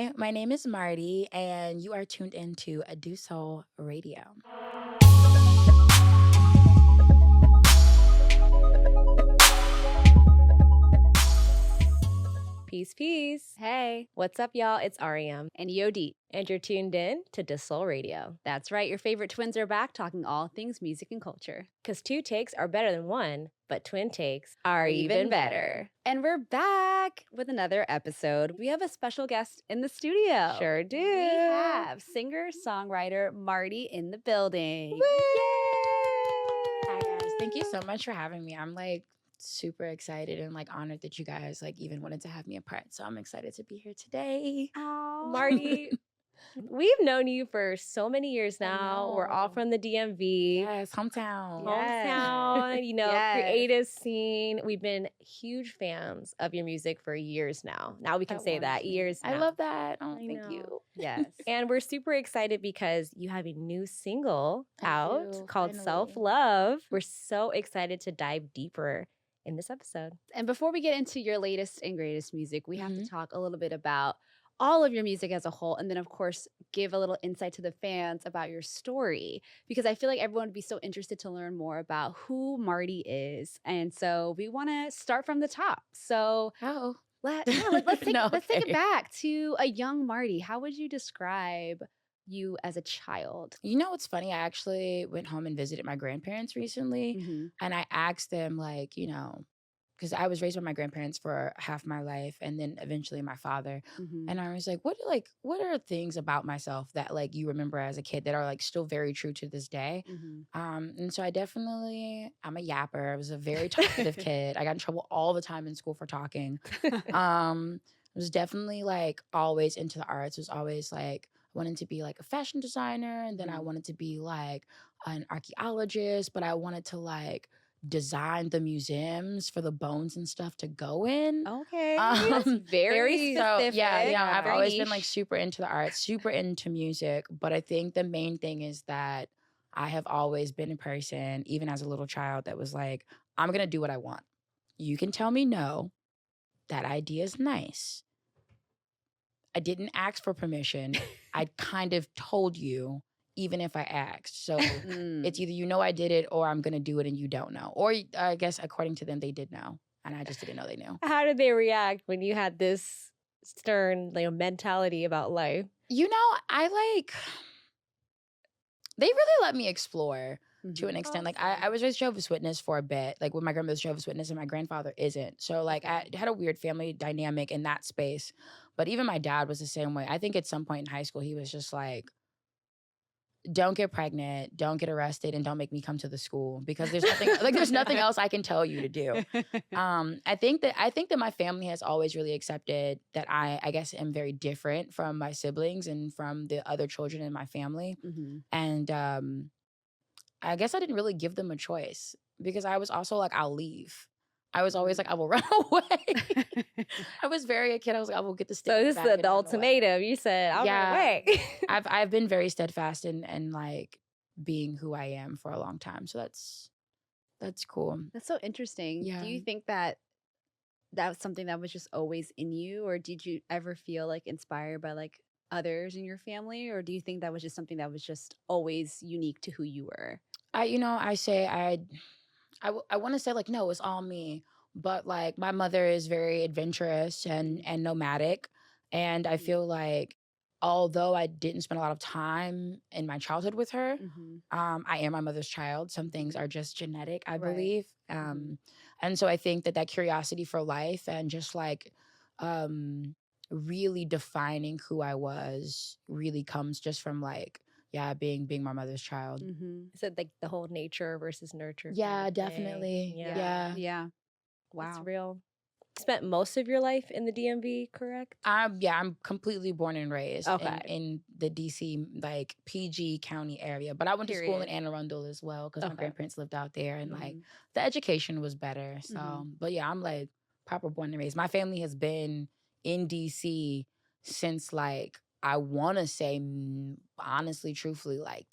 Hi, my name is Marti, and you are tuned into a deuxsol radio. Peace, peace. Hey, What's up, y'all? It's Ariam, and Yodit. and you're tuned in to deuxsol radio. That's right, your favorite twins are back talking all things music and culture. Because 2 takes are better than 1, but twin takes are even better. And we're back with another episode. We have a special guest in the studio. Sure do. We have singer-songwriter Marti in the building. Hi, guys. Thank you so much for having me. I'm super excited and honored that you guys even wanted to have me a part. So I'm excited to be here today. Oh, Marti, we've known you for so many years now. We're all know. from the DMV. Yes, hometown. Hometown, Yes. creative scene. We've been huge fans of your music for years now. Now we can That say that. wonderful. Years I now. love that. Oh, I thank know. you. yes. And we're super excited because you have a new single I out do, called finally. Self Love. We're so excited to dive deeper in this episode. And before we get into your latest and greatest music, we have to Mhm. talk a little bit about all of your music as a whole. And then, of course, give a little insight to the fans about your story. Because I feel like everyone would be so interested to learn more about who Marti is. And so we want to start from the top. So Oh. let's take No, let's take it okay. back to a young Marti. How would you describe you as a child? You know what's funny? I actually went home and visited my grandparents recently. Mhm. And I asked them, because I was raised by my grandparents for half my life and then eventually my father. Mhm. And I was like, what are things about myself that you remember as a kid that are still very true to this day? Mhm. And so I'm a yapper. I was a very talkative kid. I got in trouble all the time in school for talking. I was definitely always into the arts. Was always wanted to be a fashion designer, and then I Mhm. wanted to be an archaeologist, but I wanted to design the museums for the bones and stuff to go in. Okay. That's very So specific. yeah, I've very always been niche. super into the arts, super into music, but I think the main thing is that I have always been a person, even as a little child, that was I'm gonna do what I want. You can tell me no. That idea is nice. I didn't ask for permission. I kind of told you, even if I asked. So Mm. it's either I did it or I'm going to do it and you don't know. Or I guess according to them, they did know. And I just didn't know they knew. How did they react when you had this stern mentality about life? They really let me explore to an Mhm. extent. I was raised Jehovah's Witness for a bit, with my grandmother's Jehovah's Witness and my grandfather isn't. So I had a weird family dynamic in that space. But even my dad was the same way. I think at some point in high school, he was just don't get pregnant, don't get arrested, and don't make me come to the school because there's nothing there's nothing else I can tell you to do. I think that my family has always really accepted that I guess am very different from my siblings and from the other children in my family. Mhm. And I guess I didn't really give them a choice because I was also I'll leave. I was always I will run away. I was very a kid. I was I will get the stick. So in this back is and the run away. ultimatum. You said, I'll Yeah. run away. I've been very steadfast in being who I am for a long time. So that's cool. That's so interesting. Yeah. Do you think that was something that was just always in you, or did you ever feel inspired by others in your family, or do you think that was just something that was just always unique to who you were? I want to say no, it's all me. But my mother is very adventurous and nomadic, and I feel although I didn't spend a lot of time in my childhood with her, Mhm. I am my mother's child. Some things are just genetic, I Right. believe. Mhm. And so I think that curiosity for life and just really defining who I was really comes just from being my mother's child. Mhm. Is it the whole nature versus nurture? kind Yeah, of thing? definitely. Yeah. Yeah. Yeah. That's Wow. real. Spent most of your life in the DMV, correct? I'm completely born and raised Okay. in the DC PG County area, but I went to school in Period. Anne Arundel as well because my Okay. grandparents lived out there, and Mhm. the education was better. So, Mhm. but yeah, I'm proper born and raised. My family has been in DC since I want to say honestly, truthfully, the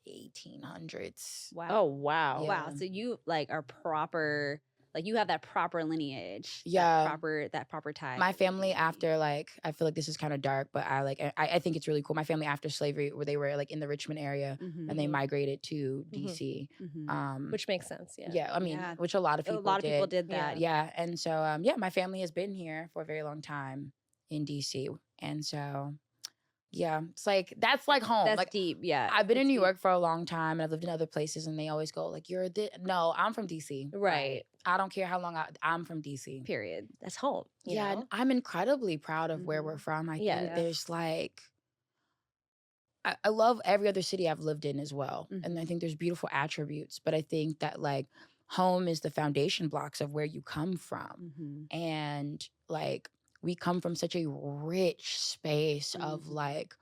1800s. Wow. Oh, wow. Wow. Yeah. So you are proper Like you have that proper lineage. Yeah. That proper tie. My with the family DMV. after like, I feel like this is kind of dark, but I think it's really cool. My family after slavery, where they were like in the Richmond area, and they Mhm. migrated to DC. Which makes sense. Yeah. Yeah, I mean, Yeah. which a lot of A people lot of people did Yeah. that. Yeah, and so my family has been here for a very long time in DC, and so yeah, it's like that's like home. That's Like deep. Yeah. I've been in it's New deep. York for a long time, and I've lived in other places, and they always go like, "You're no, I'm from DC." Right. I don't care how long I'm from DC. Period. That's home. You Yeah, know? and I'm incredibly proud of where we're Mhm. from. I Yeah. think Yeah. there's like I love every other city I've lived in as well. And I Mhm. think there's beautiful attributes, but I think that like home is the foundation blocks of where you come from. Mhm. And like we come from such a rich space of Mhm. like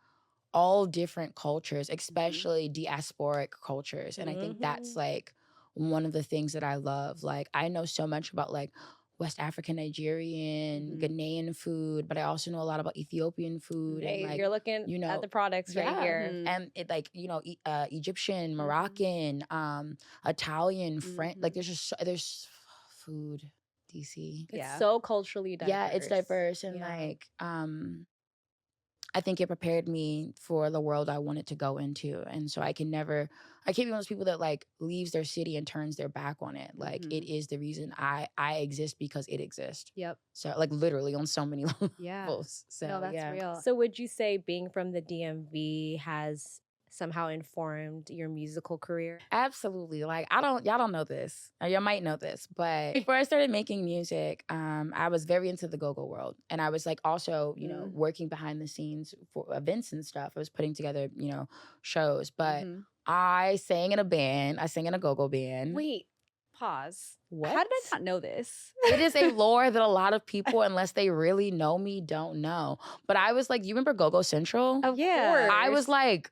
all different cultures, especially diasporic cultures. And I think that's Mhm. like one of the things that I love. Like I know so much about like West African, Nigerian, Mhm. Ghanaian food, but I also know a lot about Ethiopian food and Hey, like you're looking you know, at the products right yeah, here. Mhm. and it like Egyptian, Moroccan, Italian, French. Like there's just there's food, DC. It's Yeah. so culturally diverse. Yeah, it's diverse and Yeah. like I think it prepared me for the world I wanted to go into. And so I can't be one of those people that like leaves their city and turns their back on it. Like it is the reason I exist because it exists. Yep. So like literally on so many Yeah. levels. So No, that's yeah. real. So would you say being from the DMV has somehow informed your musical career? Absolutely. Like y'all don't know this, or y'all might know this, but before I started making music, I was very into the go-go world. And I was like also, working behind the scenes for events and stuff. I was putting together, shows. But I sang in a band. I sang in a go-go band. Wait, pause. What? How did I not know this? It is a lore that a lot of people, unless they really know me, don't know. But I was like, you remember Go-Go Central? Of Yeah. course. I was like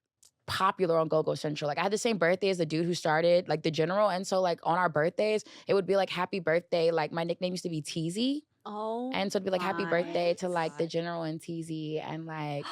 popular on Go-Go Central. Like I had the same birthday as the dude who started, like the general. And so like on our birthdays, it would be like happy birthday. Like my nickname used to be Teasy. Oh. And so it'd be like happy my birthday to like the God. general and Teasy. And like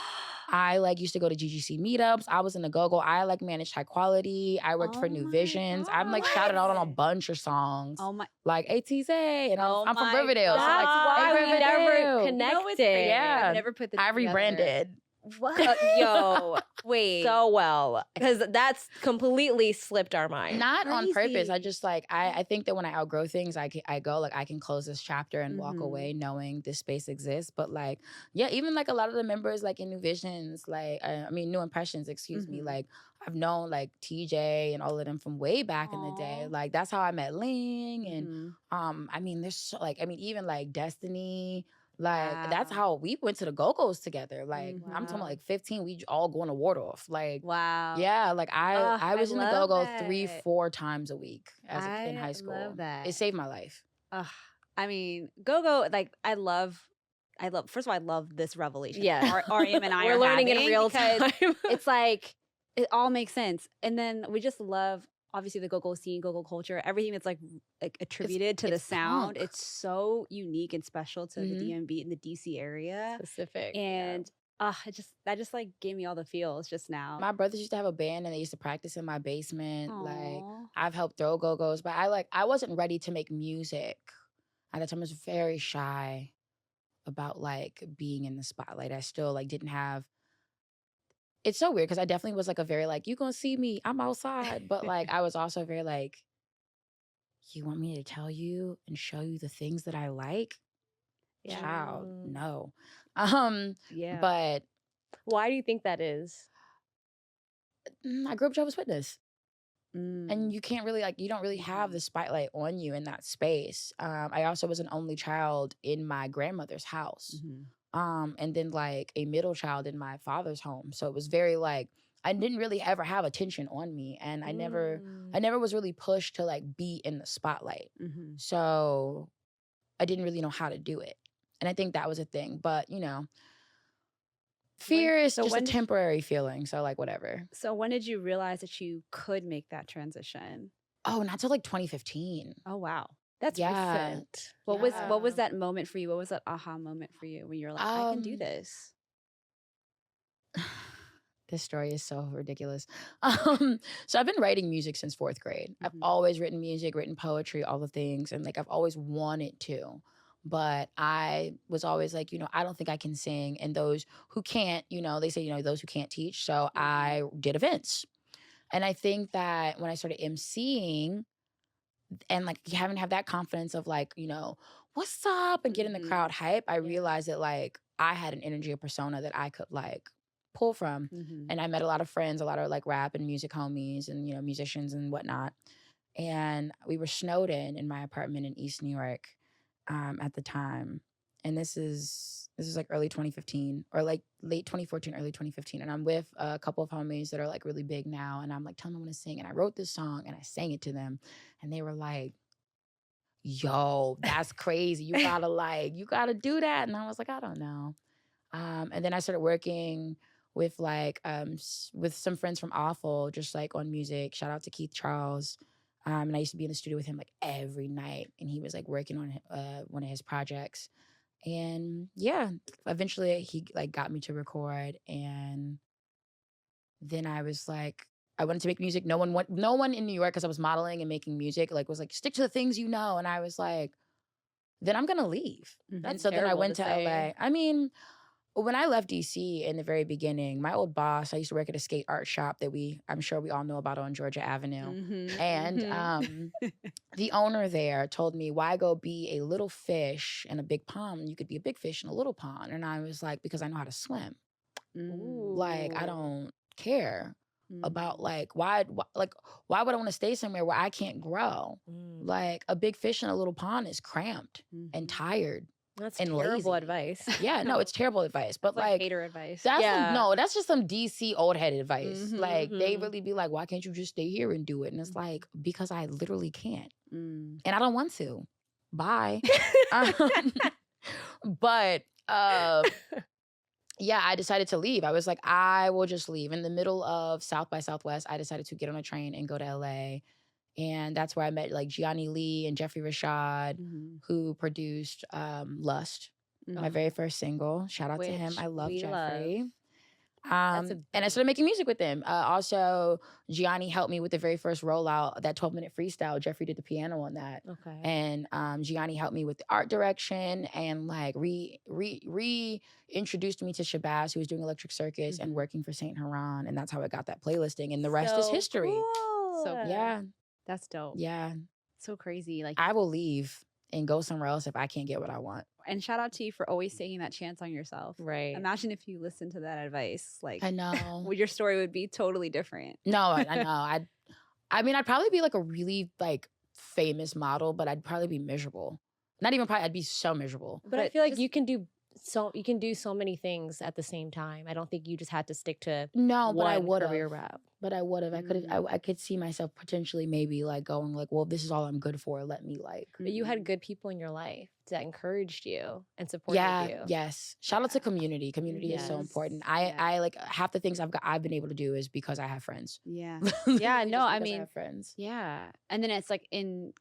I like used to go to GGC meetups. I was in the Go-Go. I like managed High Quality. I worked for Oh New my Visions. I'm like shouted out on a God. bunch of songs. Oh my. Like ATZ. And Oh I'm from my Riverdale. So That's like, why hey, we never Riverdale. connected. Yeah. I've never put this I together. rebranded. What? Yo, wait. So well, because that's completely slipped our mind. Not on purpose. I Crazy. just like I think that when I outgrow things, I go like I can close this chapter and walk Mhm. away knowing this space exists. But like even like a lot of the members like in New Visions, like New Impressions, excuse me. Like I've known like TJ and all of them from way back in the day. Aw. Like that's how I met Ling and there's even like Destiny. Like that's Wow. how we went to the Go-Go's together. Like I'm talking Wow. about like 15, we all going to Waldorf. Like Wow. yeah, like I was in the love Go-Go that. 3-4 times a week in high I school. love that. It saved my life. I mean, Go-Go, like I love, first of all, I love this revelation. Yeah. Ariam and I We're are learning in having real because time. it's like, it all makes sense. And then we just love, obviously, the Go-Go scene, Go-Go culture, everything that's like attributed to the it's sound. punk. It's so unique and special to the DMV in the DC area. Specific. And that just like gave me all the feels just now. My brothers used to have a band and they used to practice in my basement. Like Aw. I've helped throw Go-Go's, but I wasn't ready to make music. At the time I was very shy about like being in the spotlight. I still like didn't have it's so weird because I definitely was like a very like, you gonna see me, I'm outside. But like I was also very like, you want me to tell you and show you the things that I like? Yeah. Child, no. Yeah. But Why do you think that is? I grew up Jehovah's Witness. Mm. And you can't really you don't really have the spotlight on you in that space. I also was an only child in my grandmother's house. And then like a middle child in my father's home. So it was very like I didn't really ever have attention on me, and I never was really pushed to like be in the spotlight. So I didn't really know how to do it. And I think that was a thing. But, fear is just a temporary feeling. So like whatever. So when did you realize that you could make that transition? Oh, not till like 2015. Oh, wow. That's Yeah. recent. What was that moment for you? What was that aha moment for you when you're like, I can do this? This story is so ridiculous. So I've been writing music since 4th grade. I've Mhm. always written music, written poetry, all the things. And like, I've always wanted to. But I was always like, I don't think I can sing. And those who can't, they say, those who can't teach. So I did events. And I think that when I started emceeing and like having to have that confidence of like, what's up and getting the crowd hype, I realized that like I had an energy, a persona that I could like pull from. And I met a lot of friends, a lot of like rap and music homies and, musicians and whatnot. And we were snowed in my apartment in East New York at the time. And this is like early 2015 or like late 2014, early 2015. And I'm with a couple of homies that are like really big now. And I'm like, tell them I want to sing. And I wrote this song and I sang it to them. And they were like, yo, that's crazy. You gotta do that. And I was like, I don't know. And then I started working with like with some friends from Awful, just like on music. Shout out to Keith Charles. And I used to be in the studio with him like every night, and he was like working on one of his projects. And yeah, eventually he like got me to record, and then I was like, I wanted to make music. No one in New York, because I was modeling and making music, like was like, stick to the things you know. And I was like, then I'm gonna leave. And so then I went to LA. I mean, when I left DC in the very beginning, my old boss, I used to work at a skate art shop that I'm sure we all know about on Georgia Avenue. And the owner there told me, why go be a little fish in a big pond? You could be a big fish in a little pond. And I was like, because I know how to swim. Like, I don't care about like, why would I want to stay somewhere where I can't grow? Like a big fish in a little pond is cramped and tired. That's and terrible lazy. advice. Yeah, no, it's terrible advice. But like hater advice. That's just some DC old head advice. Like they really be like, why can't you just stay here and do it? And it's like, because I literally can't. And I don't want to. Bye. But yeah, I decided to leave. I was like, I will just leave. In the middle of South by Southwest, I decided to get on a train and go to LA. And that's where I met like Gianni Lee and Jeffrey Rashad, who produced Lust, my very first single. Shout out to him. I love Jeffrey. And I started making music with them. Also, Gianni helped me with the very first rollout, that 12-minute freestyle. Jeffrey did the piano on that. Okay. And Gianni helped me with the art direction and like reintroduced me to Shabazz, who was doing Electric Circus and working for Saint Haran. And that's how I got that playlisting. And the rest is history. Cool. So yeah. That's dope. Yeah. So crazy. Like I will leave and go somewhere else if I can't get what I want. And shout out to you for always taking that chance on yourself. Right. Imagine if you listened to that advice. Like I know. your story would be totally different. No, I know. I mean, I'd probably be like a really like famous model, but I'd probably be miserable. Not even probably, I'd be so miserable. But I feel like you can do so many things at the same time. I don't think you just had to stick to but I would career route. But I would have. I could see myself potentially maybe like going like, well, this is all I'm good for. Let me like. But you had good people in your life that encouraged you and supported you. Yes. Shout out to community. Community is so important. I like half the things I've been able to do is because I have friends. Yeah. Yeah. No, I mean, I have friends. Yeah. And then it's like in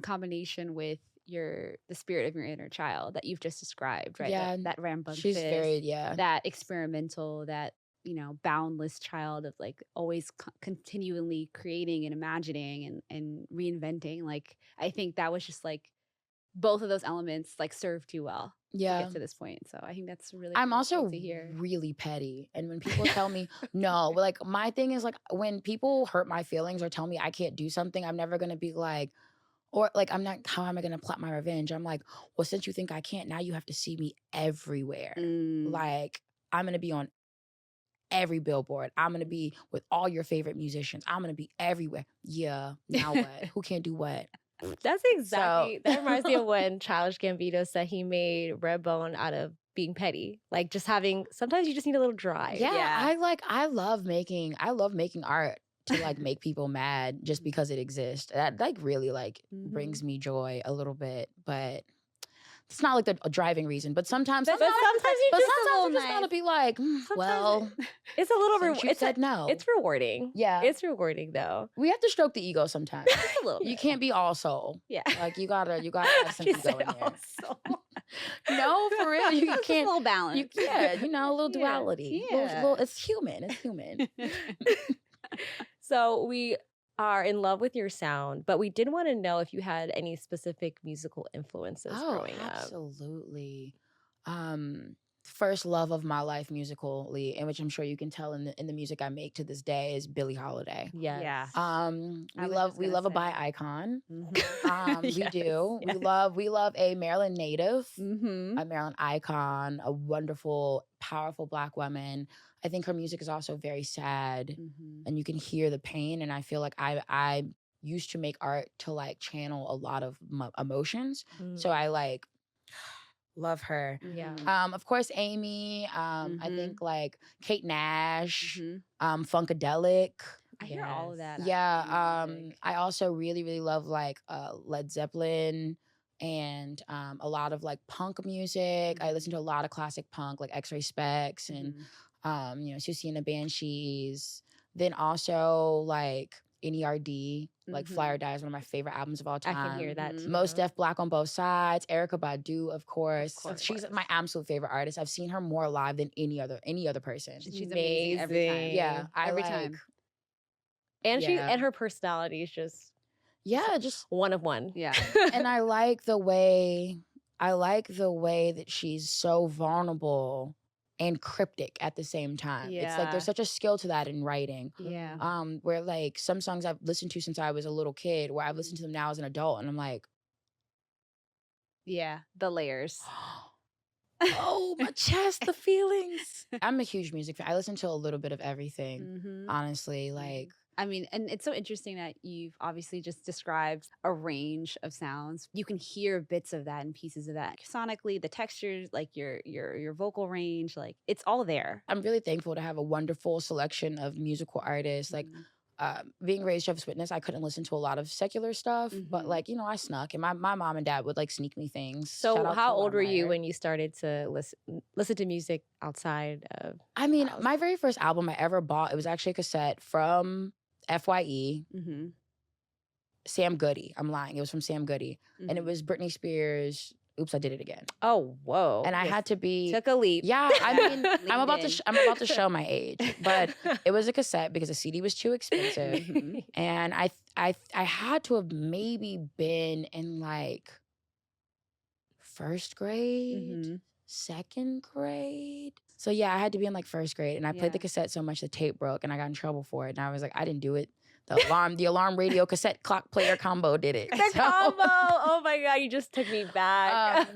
combination with the spirit of your inner child that you've just described, right? Yeah. That rambunctious, she's very, that experimental, that, boundless child of like always continually creating and imagining and reinventing. Like, I think that was just like both of those elements like served you well to get to this point. So I think that's really I'm also to hear. Really petty. And when people tell me, no, like my thing is like when people hurt my feelings or tell me I can't do something, I'm never going to be like, or like, I'm not, how am I going to plot my revenge? I'm like, well, since you think I can't, now you have to see me everywhere. Like, I'm going to be on every billboard. I'm going to be with all your favorite musicians. I'm going to be everywhere. Yeah. Now what? Who can't do what? That's exactly, that reminds me of when Childish Gambino said he made Redbone out of being petty. Like just sometimes you just need a little drive. Yeah. I love making art to like make people mad just because it exists. That like really like brings me joy a little bit, but it's not like a driving reason. But sometimes you just gotta be like, well, it's a little. It said no. It's rewarding. Yeah, it's rewarding though. We have to stroke the ego sometimes. Just a little. You can't be all soul. Yeah, like you gotta have some ego in there. No, for real. You Just a can't. little balance. A little Yeah. duality. Yeah. It's human. It's human. So we are in love with your sound, but we did want to know if you had any specific musical influences growing up. Absolutely. First love of my life musically, and which I'm sure you can tell in the music I make to this day, is Billie Holiday. Yes. Yeah. We love a bi icon. We Yes, do. yes. We love a Maryland native, Mm-hmm. a Maryland icon, a wonderful, powerful Black woman. I think her music is also very sad, Mm-hmm. and you can hear the pain. And I feel like I used to make art to like channel a lot of emotions. So I like love her. Yeah. Of course, Amy. I Mhm. think like Kate Nash, Mhm. Funkadelic. I hear all of that. Yeah. actually, in music. I also really, really love like Led Zeppelin and a lot of like punk music. I listen to a lot of classic punk, like X-Ray Specs and Susie and the Banshees. Then also like NERD, like Fly or Die is one of my favorite albums of all I time. can hear that too. Most Def Black on Both Sides. Erykah Badu, of course. course. She's my absolute favorite artist. I've seen her more live than any other person. She's amazing every time. Yeah, every time. And Yeah. and her personality is just just one of one. Yeah. and I like the way that she's so vulnerable and cryptic at the same time. It's like Yeah. there's such a skill to that in writing. Yeah. Where like some songs I've listened to since I was a little kid, where I've listened to them now as an adult, and I'm like, Yeah. The layers. oh, my chest, the feelings. I'm a huge music fan. I listen to a little bit of everything, Mhm. honestly. Like, I mean, and it's so interesting that you've obviously just described a range of sounds. You can hear bits of that and pieces of that sonically, the textures, like your vocal range, like it's all there. I'm really thankful to have a wonderful selection of musical artists. Like, being raised Jehovah's Witness, I couldn't listen to a lot of secular stuff, but Mhm. like, I snuck, and my mom and dad would like sneak me things. Shout So out how to old were you Longmire. when you started to listen to music outside of I mean, house? my very first album I ever bought, it was actually a cassette from FYE, Mm-hmm. Sam Goody. I'm lying. It was from Sam Goody. And it was Britney Spears, Oops, I Did It Again. Oh, whoa. And I Yes. had to be Took a leap. Yeah, I mean, I'm about in. to show my age, but it was a cassette because the CD was too expensive, Mhm. and I had to have maybe been in like first grade, Mhm. second grade. So yeah, I had to be in like first grade, and I played the Yeah. cassette so much the tape broke, and I got in trouble for it. And I was like, I didn't do it. The alarm radio cassette clock player combo did it. The combo. Oh my God, you just took me back.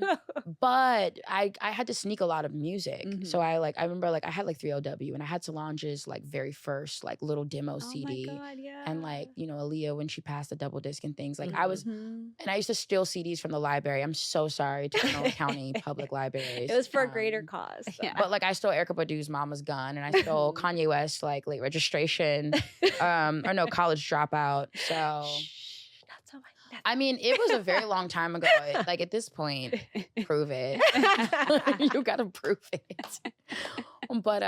But I had to sneak a lot of music. Mhm. So I remember like I had like 3LW, and I had Solange's like very first like little demo CD. Oh my God, yeah. And like, Aaliyah when she passed the double disc and things. Like I was Mhm. and I used to steal CDs from the library. I'm so sorry to Monroe County public libraries. It was for a greater cause. yeah. But like I stole Erykah Badu's Mama's Gun, and I stole Kanye West like Late Registration, or no, College Dropout. So Shh, not so much. I mean, it was a very long time ago. Like at this point, prove it. You gotta prove it. But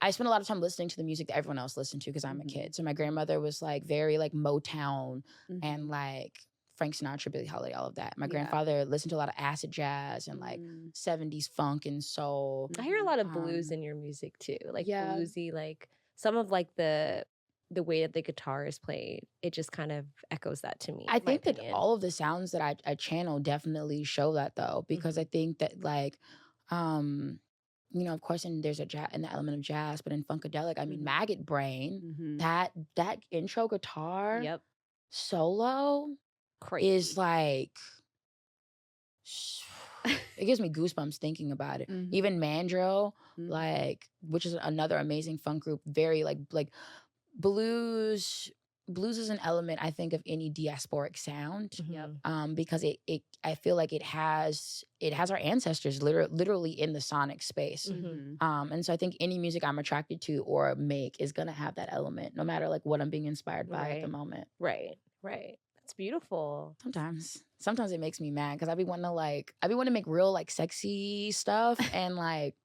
I spent a lot of time listening to the music that everyone else listened to because I'm a kid. So my grandmother was like very like Motown and like Frank Sinatra, Billie Holiday, all of that. My grandfather listened to a lot of acid jazz and like 70s funk and soul. I hear a lot of blues in your music too, like Yeah. bluesy, like some of like the way that the guitar is played. It just kind of echoes that to me. I in my think that opinion. all of the sounds that I channel definitely show that though, because I think that like, of course, and there's an element of jazz, but in Funkadelic, I mean, Maggot Brain, that intro guitar Yep. solo Crazy. is like, it gives me goosebumps thinking about it. Even Mandrill, like, which is another amazing funk group, very like blues is an element I think of any diasporic sound. Yep. Because I feel like it has our ancestors literally in the sonic space. And so I think any music I'm attracted to or make is gonna have that element, no matter like what I'm being inspired by at the moment. Right. That's beautiful. Sometimes it makes me mad because I be wanting to make real like sexy stuff and like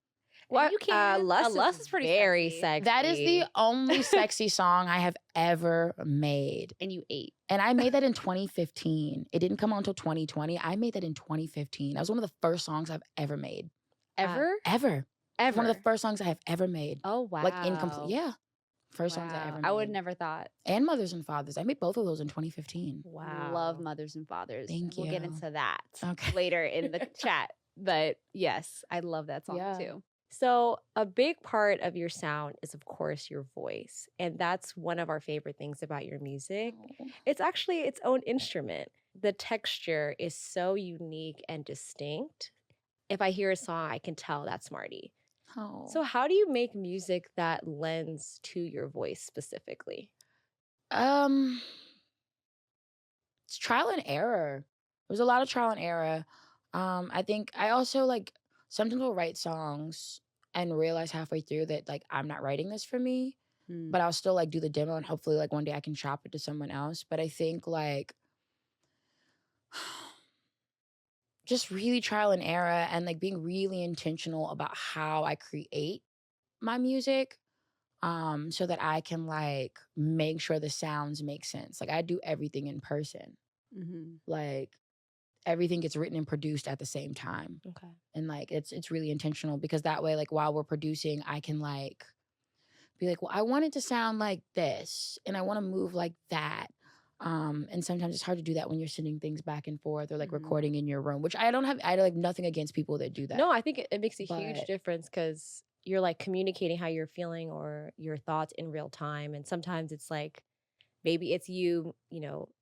What? You can. Lust is pretty very sexy. sexy. That is the only sexy song I have ever made. And you ate. And I made that in 2015. It didn't come out until 2020. I made that in 2015. That was one of the first songs I've ever made. Ever? Ever. Ever. One of the first songs I have ever made. Oh, wow. Like incomplete. Yeah. First songs I ever made. I would never thought. And Mothers and Fathers. I made both of those in 2015. Wow. Love Mothers and Fathers. Thank We'll you. get into that Okay. later in the chat. But yes, I love that song too. So a big part of your sound is, of course, your voice. And that's one of our favorite things about your music. Oh. It's actually its own instrument. The texture is so unique and distinct. If I hear a song, I can tell that's Marti. Oh. So how do you make music that lends to your voice specifically? It's trial and error. There's a lot of trial and error. I think I also like sometimes will write songs and realize halfway through that like I'm not writing this for me, but I'll still like do the demo and hopefully like one day I can shop it to someone else. But I think like just really trial and error and like being really intentional about how I create my music. So that I can like make sure the sounds make sense. Like I do everything in person. Like everything gets written and produced at the same time. Okay. And like it's really intentional because that way like while we're producing I can like be like, well, I want it to sound like this and I want to move like that. And sometimes it's hard to do that when you're sending things back and forth or like recording in your room, which I like nothing against people that do that. No, I think it makes a huge difference because you're like communicating how you're feeling or your thoughts in real time. And sometimes it's like, maybe it's you,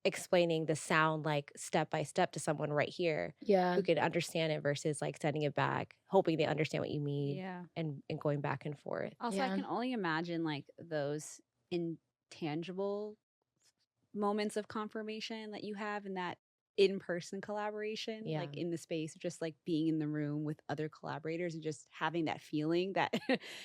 explaining the sound like step by step to someone right here who can understand it versus like sending it back, hoping they understand what you mean and going back and forth. Also, I can only imagine like those intangible moments of confirmation that you have in that in-person collaboration, like in the space of just like being in the room with other collaborators and just having that feeling that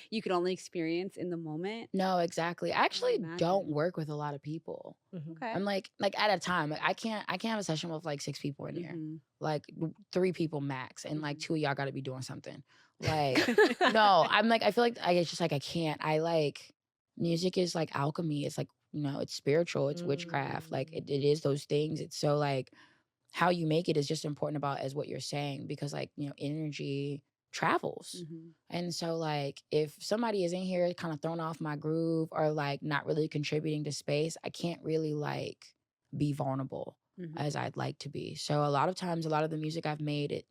you could only experience in the moment. No, exactly. I actually don't work with a lot of people. Okay. I'm like at a time, like I can't have a session with like 6 people in here. Like 3 people max, and like 2 of y'all got to be doing something. Like no, I'm like I feel like it's just like I can't. I like music is like alchemy. It's like it's spiritual. It's witchcraft. Like it is those things. It's so like. How you make it is just important about as what you're saying because like energy travels. And so like if somebody is in here kind of thrown off my groove or like not really contributing to space, I can't really like be vulnerable as I'd like to be. So a lot of times a lot of the music I've made,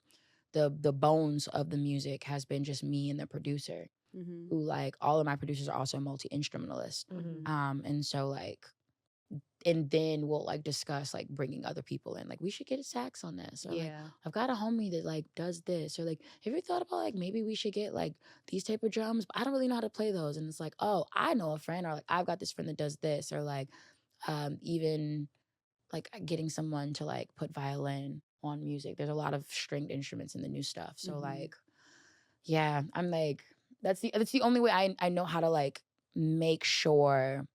the bones of the music has been just me and the producer who like all of my producers are also multi-instrumentalists. And so like and then we'll like discuss like bringing other people in. Like we should get a sax on this. Or like, I've got a homie that like does this. Or like, have you thought about like maybe we should get like these type of drums? But I don't really know how to play those. And it's like, oh, I know a friend. Or like I've got this friend that does this. Or like even like getting someone to like put violin on music. There's a lot of stringed instruments in the new stuff. So like, yeah, I'm like that's the only way I know how to like make sure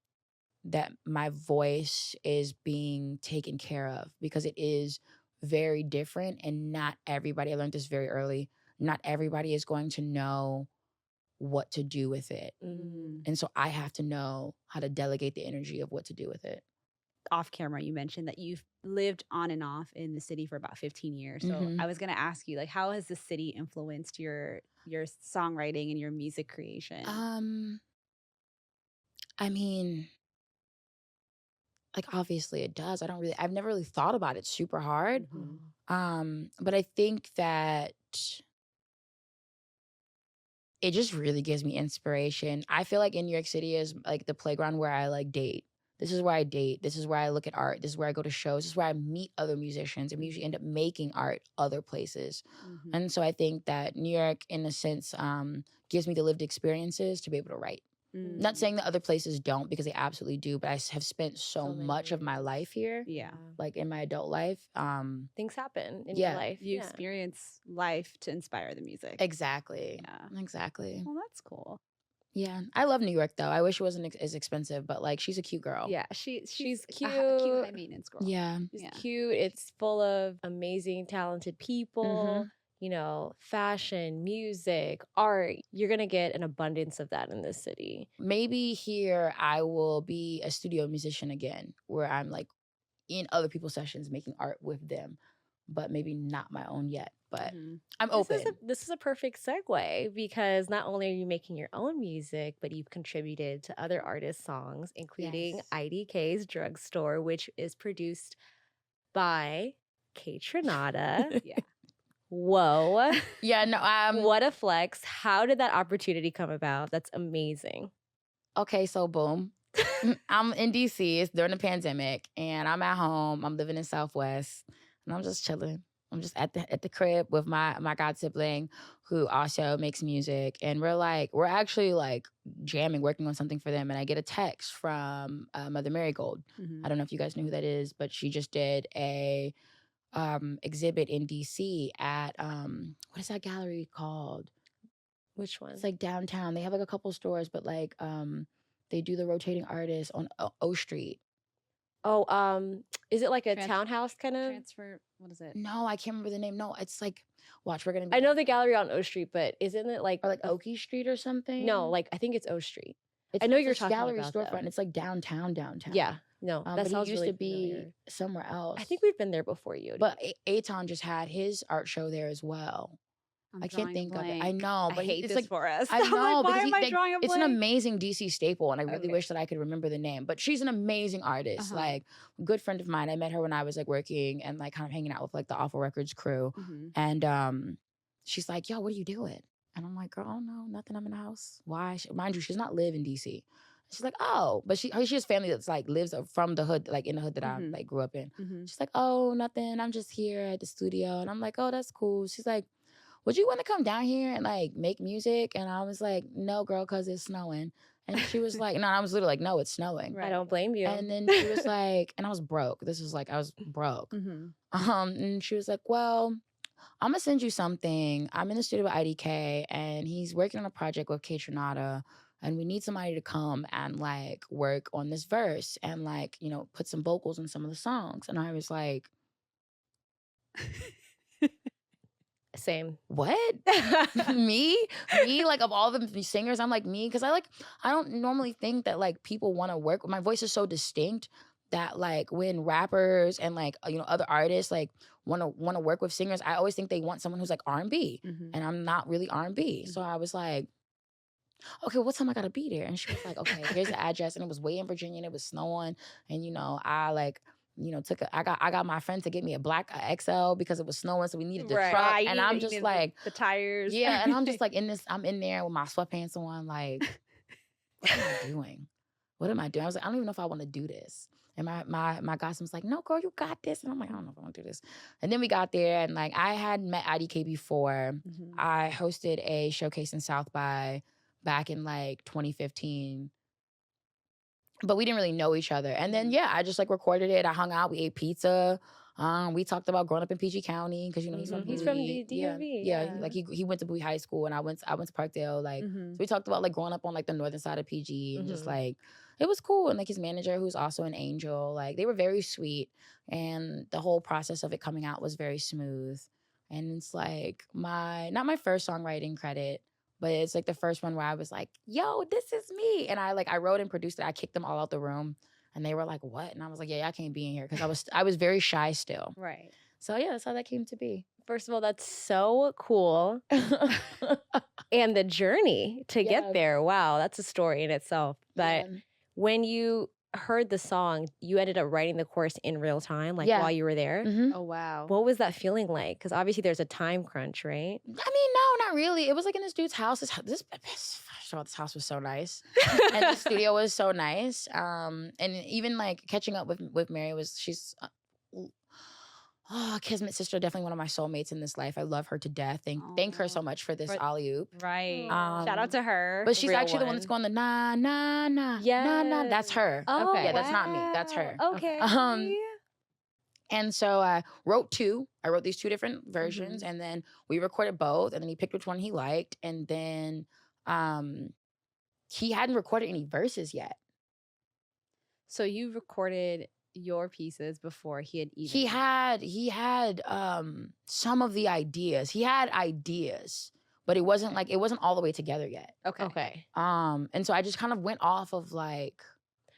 that my voice is being taken care of because it is very different and not everybody, I learned this very early, not everybody is going to know what to do with it. And so I have to know how to delegate the energy of what to do with it. Off camera, you mentioned that you've lived on and off in the city for about 15 years. So I was going to ask you, like, how has the city influenced your songwriting and your music creation? I mean, like obviously it does. I've never really thought about it super hard. But I think that it just really gives me inspiration. I feel like in New York City is like the playground where I like date. This is where I date. This is where I look at art. This is where I go to shows. This is where I meet other musicians and we usually end up making art other places. And so I think that New York, in a sense, gives me the lived experiences to be able to write. Not saying that other places don't, because they absolutely do, but I have spent so much of my life here. Like in my adult life. Things happen in your life. You experience life to inspire the music. Exactly. Yeah. Exactly. Well, that's cool. Yeah. I love New York though. I wish it wasn't as expensive, but like she's a cute girl. Yeah. She's cute. A cute high maintenance girl. Yeah. She's cute. It's full of amazing, talented people. fashion, music, art. You're going to get an abundance of that in this city. Maybe here I will be a studio musician again, where I'm like in other people's sessions making art with them, but maybe not my own yet. But I'm open. This is a perfect segue because not only are you making your own music, but you've contributed to other artists' songs, including IDK's Drugstore, which is produced by Kaytranada. Yeah. Whoa. Yeah, no, what a flex. How did that opportunity come about? That's amazing. Okay, so boom. I'm in DC. It's during the pandemic, and I'm at home. I'm living in Southwest, and I'm just chilling. I'm just at the crib with my god sibling, who also makes music, and we're actually like jamming, working on something for them. And I get a text from Mother Marigold. I don't know if you guys know who that is, but she just did a exhibit in DC at what is that gallery called? Which one? It's like downtown. They have like a couple stores, but like they do the rotating artists on O Street. Oh, is it like a townhouse kind of? Transfer, what is it? No, I can't remember the name. No, it's like, watch, we're gonna be. I know the gallery on O Street, but isn't it like or like Oakey Street or something? No, like I think it's O Street. I know you're talking gallery about storefront. It's like downtown. Yeah, no, that but sounds it used really to be familiar. somewhere else. I think we've been there before you. But Aton just had his art show there as well. I can't think of it. I know, but I hate it's this like for us. I know, like, why because am I drawing a it's an blank? amazing DC staple, and I really wish that I could remember the name. But she's an amazing artist, like good friend of mine. I met her when I was like working and like kind of hanging out with like the Awful Records crew, and she's like, "Yo, what are you doing?" And I'm like, "Girl, no, nothing. I'm in the house." Why? Mind you, she does not live in DC. She's like, "Oh," but she has family that's like lives from the hood, like in the hood that I like grew up in. She's like, "Oh, nothing. I'm just here at the studio," and I'm like, "Oh, that's cool." She's like, "Would you want to come down here and like make music?" And I was like, "No, girl, because it's snowing." And she was like, "No," I was literally like, "No, it's snowing." I don't blame you. And then she was like, and I was broke. This was like, I was broke. And she was like, "Well, I'm gonna send you something. I'm in the studio with IDK, and he's working on a project with Kaytranada, and we need somebody to come and like work on this verse and like, put some vocals in some of the songs." And I was like, Same. "What?" me, like of all the singers, I'm like, me, because I don't normally think that like people want to work. My voice is so distinct that like when rappers and like other artists like want to work with singers, I always think they want someone who's like R&B, and I'm not really R&B. So I was like, "Okay, what time I gotta be there?" And she was like, "Okay, here's the address." And it was way in Virginia, and it was snowing, and I like. I got my friend to get me a black XL because it was snowing, so we needed the truck. And I'm just like the tires. Yeah, and I'm just like I'm in there with my sweatpants on, like, what am I doing? What am I doing? I was like, I don't even know if I want to do this. And my godson was like, "No, girl, you got this." And I'm like, I don't know if I want to do this. And then we got there, and like I had met IDK before. I hosted a showcase in South by back in like 2015. But we didn't really know each other. And then, I just like recorded it. I hung out. We ate pizza. We talked about growing up in PG County because he's from the DMV. Yeah. Like he went to Bowie High School, and I went to Parkdale. Like so we talked about like growing up on like the northern side of PG, and just like it was cool. And like his manager, who's also an angel, like they were very sweet, and the whole process of it coming out was very smooth. And it's like not my first songwriting credit, but it's like the first one where I was like, "Yo, this is me." And I wrote and produced it. I kicked them all out the room, and they were like, "What?" And I was like, "Yeah, I can't be in here," because I was very shy still. Right. So yeah, that's how that came to be. First of all, that's so cool. And the journey to get there, wow, that's a story in itself. But when you heard the song, you ended up writing the chorus in real time, like while you were there. Oh, wow. What was that feeling like? Because obviously there's a time crunch, right? I mean, no, not really. It was like in this dude's house. This house was so nice, and the studio was so nice. And even like catching up with Mary she's. Kismet sister, definitely one of my soulmates in this life. I love her to death. Thank her so much for this alley-oop. Right. Shout out to her. But she's actually the one that's going the nah, nah, nah, nah, nah. That's her. Oh, yeah, that's not me. That's her. Okay. And so I wrote two. I wrote these two different versions, and then we recorded both, and then he picked which one he liked, and then he hadn't recorded any verses yet. So you recorded your pieces before he had even? He had some of the ideas. He had ideas, but it wasn't all the way together yet. Okay. And so I just kind of went off of like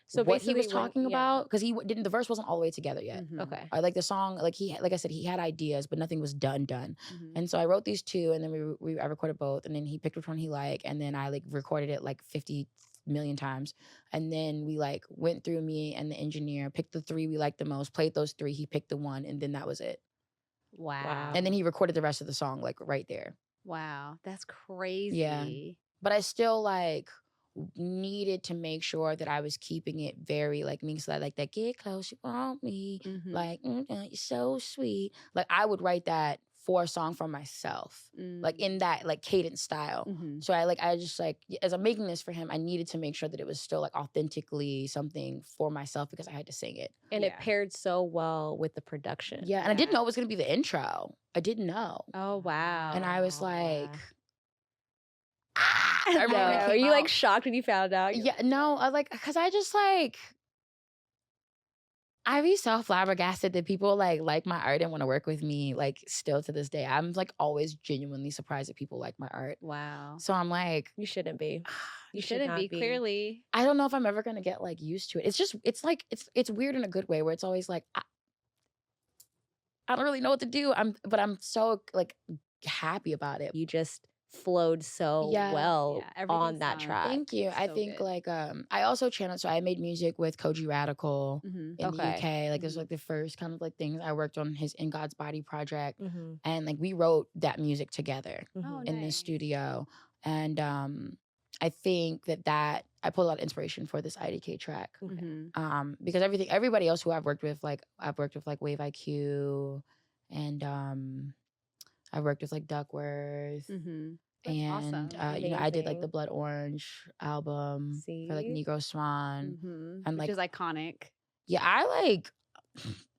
So what he was basically talking about, because he didn't. The verse wasn't all the way together yet. Okay. Like the song, like I said, he had ideas, but nothing was done. And so I wrote these two, and then I recorded both, and then he picked which one he liked, and then I like recorded it like 50 million times, and then we like went through, me and the engineer picked the three we liked the most, played those three, he picked the one, and then that was it. Wow. And then he recorded the rest of the song like right there. Wow, that's crazy. Yeah. But I still like needed to make sure that I was keeping it very like me, so I like that get close, you want me, like you're so sweet. Like I would write that for a song for myself, like in that like cadence style. So I just like, as I'm making this for him, I needed to make sure that it was still like authentically something for myself, because I had to sing it. And it paired so well with the production. Yeah, and I didn't know it was gonna be the intro. I didn't know. Oh wow. And I was like, I remember Are you like shocked when you found out? Yeah, no, I like, because I just like, I be so flabbergasted that people like my art and want to work with me, like still to this day. I'm like always genuinely surprised that people like my art. Wow. So I'm like, you shouldn't be. You shouldn't be, clearly. I don't know if I'm ever gonna get like used to it. It's just, it's like, it's weird in a good way, where it's always like, I don't really know what to do. But I'm so like happy about it. You just flowed so well on that track. Thank you. I think like I also channeled, so I made music with Koji Radical in the UK. Like this was like the first kind of like things I worked on, his In God's Body project. And like we wrote that music together in the studio. And I think that I pulled a lot of inspiration for this IDK track. Because everybody else who I've worked with like Wave IQ, and I've worked with like Duckworth. And awesome. I did like the Blood Orange album for like Negro Swan, and which is iconic. Yeah, I like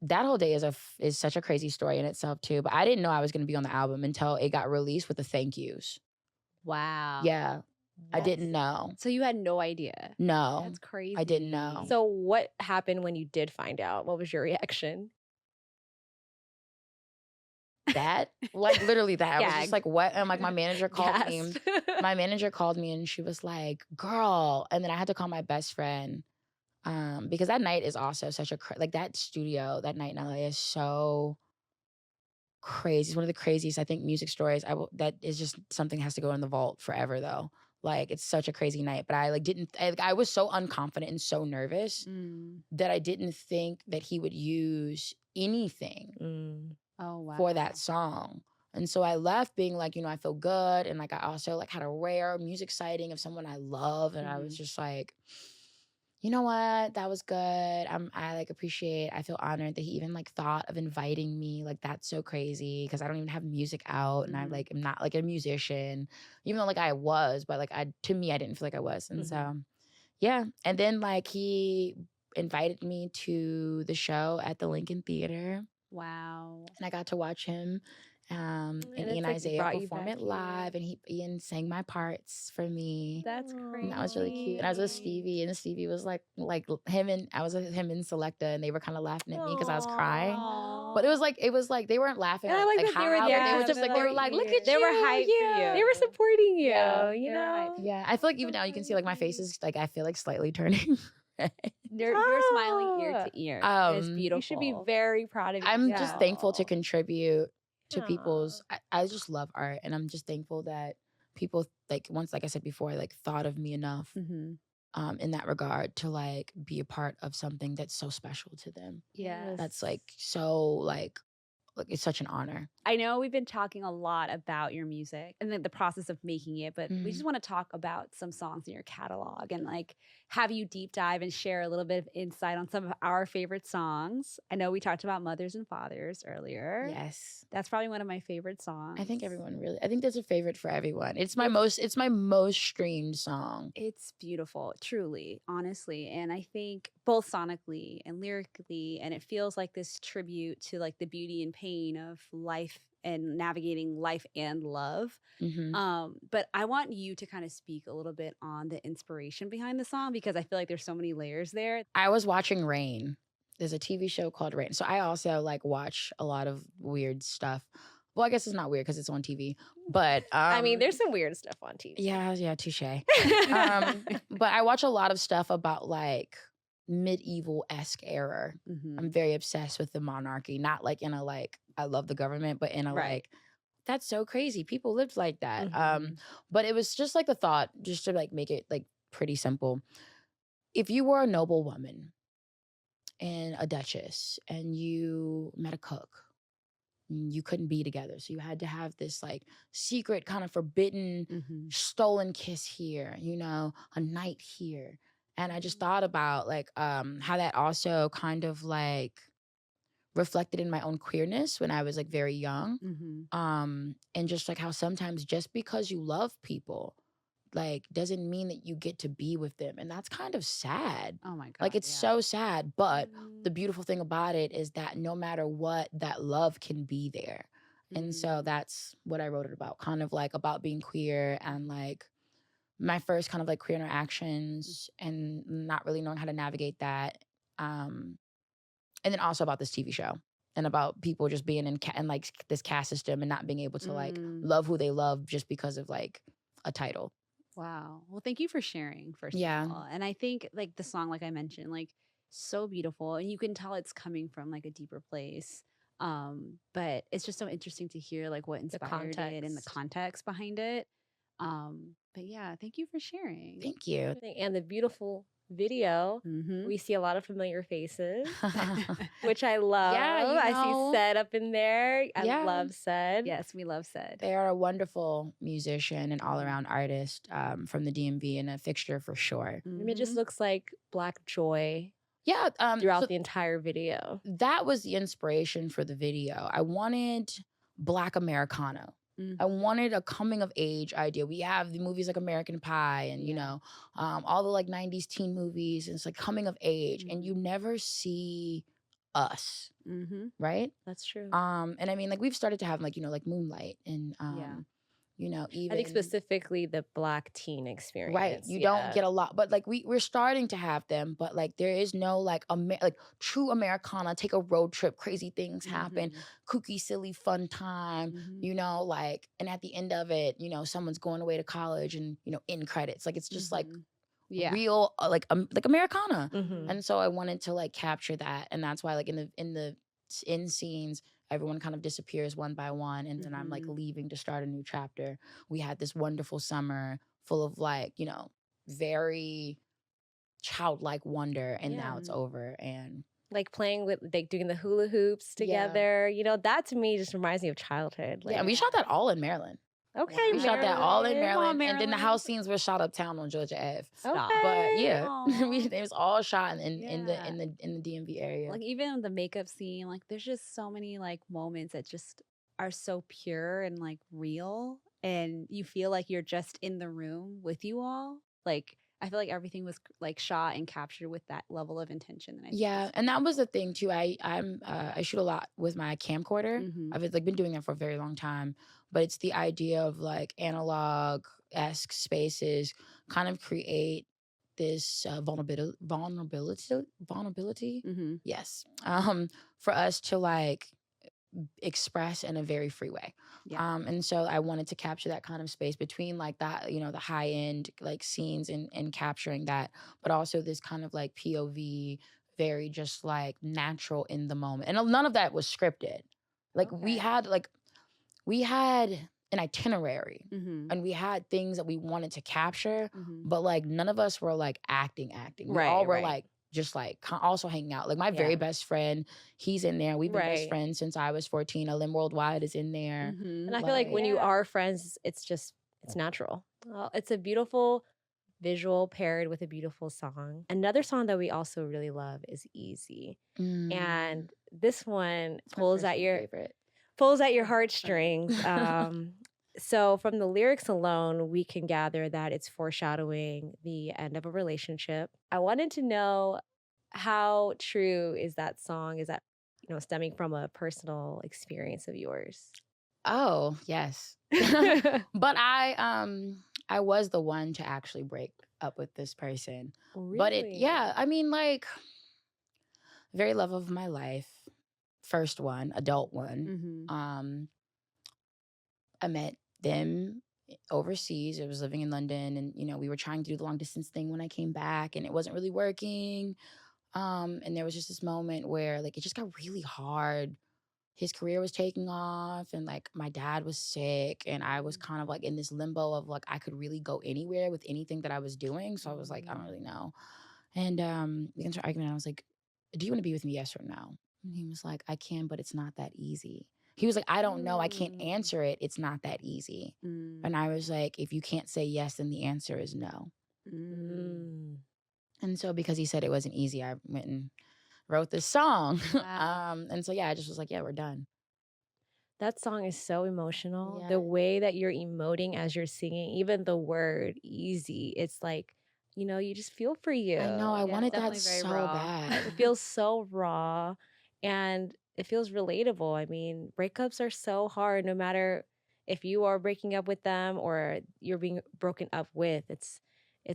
that whole day is such a crazy story in itself too. But I didn't know I was going to be on the album until it got released with the thank yous. Wow. Yeah, I didn't know. So you had no idea? No, that's crazy. I didn't know. So what happened when you did find out? What was your reaction? That, like literally that. I was just like, what? And like my manager called me. My manager called me and she was like, girl. And then I had to call my best friend, because that night is also such a like that studio that night in LA is so crazy. It's one of the craziest, I think, music stories. That is just something that has to go in the vault forever though. Like it's such a crazy night. But I like I was so unconfident and so nervous that I didn't think that he would use anything. Oh, wow. For that song. And so I left being like, I feel good. And like I also like had a rare music sighting of someone I love. And I was just like, you know what? That was good. I like appreciate, I feel honored that he even like thought of inviting me. Like that's so crazy, because I don't even have music out, and I like am not like a musician, even though like I was, but like to me I didn't feel like I was. And so yeah. And then like he invited me to the show at the Lincoln Theater. Wow. And I got to watch him and Ian Isaiah perform it live, and Ian sang my parts for me. That's crazy. And that was really cute. And I was with Stevie, and Stevie was like I was with him and Selecta, and they were kind of laughing at me because I was crying. But it was like they weren't laughing. And I like that they were there. They were just like, they were like, look at they you. They were hyped for you. They were supporting you. You know? know? Yeah. I feel like even now you can see like my face is like, I feel like slightly turning. You're smiling ear to ear. It's beautiful. You should be very proud of yourself. I'm just thankful to contribute to people's. I just love art, and I'm just thankful that people like I said before, like thought of me enough in that regard to like be a part of something that's so special to them. Yeah, that's like so like it's such an honor. I know we've been talking a lot about your music and the process of making it, but we just want to talk about some songs in your catalog and like have you deep dive and share a little bit of insight on some of our favorite songs. I know we talked about Mothers and Fathers earlier. Yes. That's probably one of my favorite songs. I think that's a favorite for everyone. It's my most streamed song. It's beautiful, truly, honestly. And I think both sonically and lyrically, and it feels like this tribute to like the beauty and pain of life and navigating life and love. But I want you to kind of speak a little bit on the inspiration behind the song, because I feel like there's so many layers there. I was watching Rain there's a TV show called Rain. So I also like watch a lot of weird stuff. Well, I guess it's not weird because it's on TV. But I mean, there's some weird stuff on TV. Yeah, touche. But I watch a lot of stuff about like medieval-esque era. I'm very obsessed with the monarchy. Not like in a like I love the government, but in a like that's so crazy. People lived like that. But it was just like the thought, just to like make it like pretty simple. If you were a noble woman and a duchess and you met a cook, you couldn't be together. So you had to have this like secret kind of forbidden stolen kiss here, you know, a night here. And I just thought about like how that also kind of like reflected in my own queerness when I was like very young. And just like how sometimes just because you love people like doesn't mean that you get to be with them. And that's kind of sad. Oh my God. Like it's so sad. But the beautiful thing about it is that no matter what, that love can be there. And so that's what I wrote it about, kind of like about being queer and like my first kind of like queer interactions and not really knowing how to navigate that. And then also about this TV show and about people just being in like this caste system and not being able to like love who they love just because of like a title. Wow. Well, thank you for sharing, first of all. And I think like the song, like I mentioned, like so beautiful. And you can tell it's coming from like a deeper place. But it's just so interesting to hear like what inspired it and the context behind it. But yeah, thank you for sharing. Thank you. And the beautiful video, we see a lot of familiar faces, which I love. Yeah, I see Said up in there. I love Said. Yes, we love Said. They are a wonderful musician and all-around artist from the DMV and a fixture for sure. It just looks like Black joy. Yeah. Throughout the entire video. That was the inspiration for the video. I wanted Black Americana. I wanted a coming of age idea. We have the movies like American Pie and, you know, all the like 90s teen movies. And it's like coming of age. And you never see us. Right? That's true. And I mean, like we've started to have like, you know, like Moonlight and, you know, even I think specifically the Black teen experience. Right. You don't get a lot, but like we're starting to have them, but like there is no like like true Americana, take a road trip, crazy things happen, kooky, silly, fun time, you know, like, and at the end of it, you know, someone's going away to college and, you know, in credits, like it's just like real, like Americana. And so I wanted to like capture that. And that's why like in the end scenes, everyone kind of disappears one by one. And then I'm like leaving to start a new chapter. We had this wonderful summer full of like, you know, very childlike wonder. And now it's over. And like playing with, like doing the hula hoops together. You know, that to me just reminds me of childhood. Like, and we shot that all in Maryland. Okay, we shot that all in Maryland. And then the house scenes were shot uptown on Georgia Ave. Stop. But yeah, it was all shot in the DMV area. Like even the makeup scene, like there's just so many like moments that just are so pure and like real, and you feel like you're just in the room with you all. Like I feel like everything was like shot and captured with that level of intention. And I think and that was the thing too. I shoot a lot with my camcorder. I've like been doing that for a very long time. But it's the idea of like analog-esque spaces kind of create this vulnerability. Yes. For us to like express in a very free way. And so I wanted to capture that kind of space between like that, you know, the high end like scenes and capturing that, but also this kind of like POV, very just like natural in the moment. And none of that was scripted. Like we had an itinerary and we had things that we wanted to capture, but like none of us were like acting. We all were like just like also hanging out. Like my very best friend, he's in there. We've been best friends since I was 14. Alim Worldwide is in there. And I feel like when you are friends, it's natural. Well, it's a beautiful visual paired with a beautiful song. Another song that we also really love is Easy. And this one pulls at your heartstrings. So from the lyrics alone, we can gather that it's foreshadowing the end of a relationship. I wanted to know, how true is that song? Is that, you know, stemming from a personal experience of yours? Oh, yes. But I was the one to actually break up with this person. Really? But I mean, like, very love of my life. First one, adult one. I met them overseas. I was living in London, and we were trying to do the long distance thing when I came back, and it wasn't really working. And there was just this moment where like it just got really hard. His career was taking off, and like my dad was sick, and I was kind of like in this limbo of like I could really go anywhere with anything that I was doing. So I was like, I don't really know. And we got into an argument, and I was like, do you want to be with me, yes or no? And he was like, I can, but it's not that easy. He was like, I don't know. I can't answer it. It's not that easy. And I was like, if you can't say yes, then the answer is no. And so because he said it wasn't easy, I went and wrote this song. Wow. And so, yeah, I just was like, yeah, we're done. That song is so emotional. Yeah. The way that you're emoting as you're singing, even the word easy, it's like, you just feel for you. I know. I Yeah, wanted it's that definitely very so raw. bad. It feels so raw and it feels relatable. I mean, breakups are so hard no matter if you are breaking up with them or you're being broken up with. It's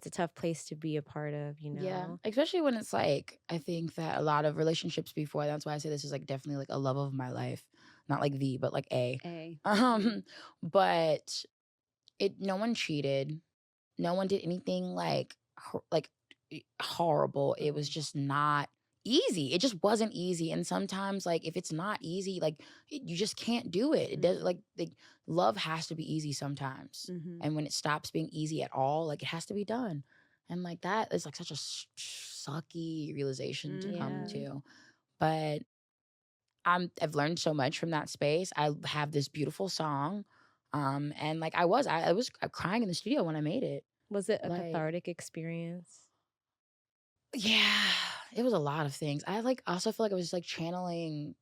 a tough place to be a part of, Yeah. Especially when it's like, I think that a lot of relationships before, that's why I say this is like definitely like a love of my life. Not like the, but like a. But no one cheated. No one did anything like horrible. It was just not easy. It just wasn't easy. And sometimes like if it's not easy, like you just can't do it. It does like love has to be easy sometimes. And when it stops being easy at all, like it has to be done. And like that is like such a sucky realization to come to. But I've learned so much from that space. I have this beautiful song. And like I was crying in the studio when I made it. Was it a Like- cathartic experience? Yeah, it was a lot of things. I like also feel like I was like channeling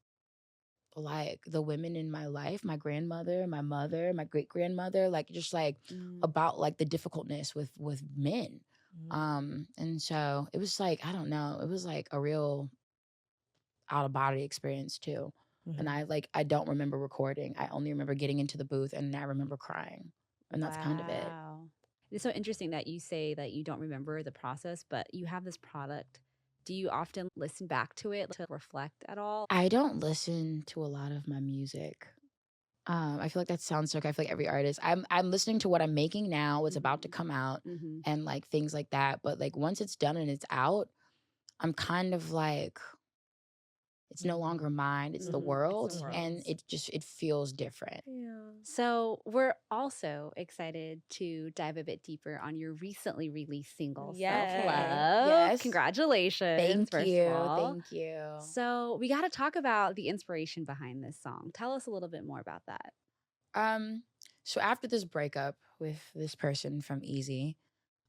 like the women in my life, my grandmother, my mother, my great grandmother, like just like about like the difficultness with men. And so it was like, I don't know, it was like a real out of body experience too. And I don't remember recording. I only remember getting into the booth and I remember crying. And that's kind of it. Wow. It's so interesting that you say that you don't remember the process, but you have this product. Do you often listen back to it to reflect at all? I don't listen to a lot of my music. I feel like that sounds so. I feel like every artist. I'm listening to what I'm making now, what's about to come out, and like things like that. But like once it's done and it's out, I'm kind of like, it's no longer mine. It's the world, and it feels different. Yeah. So we're also excited to dive a bit deeper on your recently released single, Yes. Self-Love. Yes. Congratulations. Thank you. Thank Thank you. So we got to talk about the inspiration behind this song. Tell us a little bit more about that. So after this breakup with this person from Easy,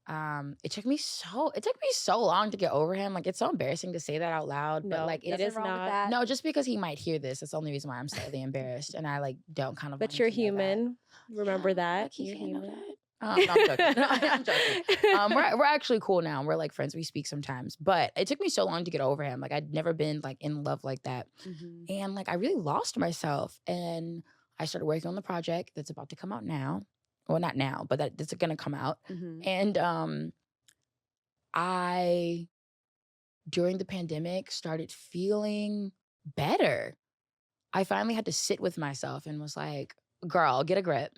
it took me so long to get over him. Like it's so embarrassing to say that out loud, but No, like it is wrong with not. that. no, just because he might hear this. That's the only reason why I'm slightly embarrassed, and I like don't kind of. But want you're him to know that. human. Remember Yeah, that. like, he You're can't know human. that. No, I'm joking. No, I'm joking. We're actually cool now. We're like friends. We speak sometimes, but it took me so long to get over him. Like I'd never been like in love like that, and like I really lost myself. And I started working on the project that's about to come out now. Well, not now, but that's gonna come out. And I, during the pandemic, started feeling better. I finally had to sit with myself and was like, girl, get a grip.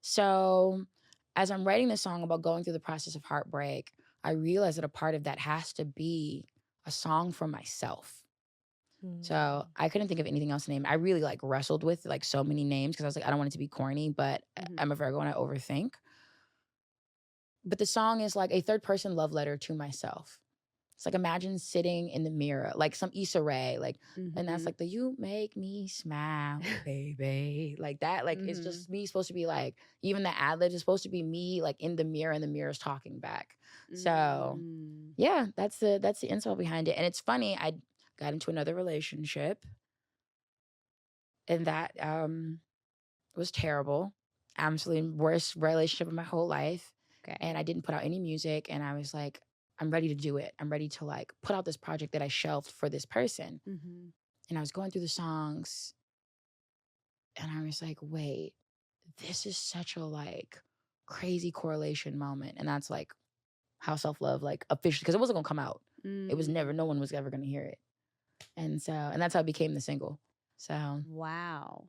So as I'm writing this song about going through the process of heartbreak, I realized that a part of that has to be a song for myself. So I couldn't think of anything else to name. I really like wrestled with like so many names because I was like, I don't want it to be corny, but I'm a Virgo and I overthink. But the song is like a third person love letter to myself. It's like imagine sitting in the mirror, like some Issa Rae, like, and that's like the "You make me smile, baby," like that. Like it's just me supposed to be like, even the ad lib is supposed to be me like in the mirror, and the mirror's talking back. So yeah, that's the insult behind it. And it's funny, I got into another relationship, and that was terrible, absolutely worst relationship of my whole life. Okay. And I didn't put out any music, and I was like, I'm ready to do it. I'm ready to like put out this project that I shelved for this person. And I was going through the songs, and I was like, wait, this is such a like crazy correlation moment. And that's like how self-love like officially, because it wasn't gonna come out. It was never, no one was ever gonna hear it. And that's how it became the single. So Wow.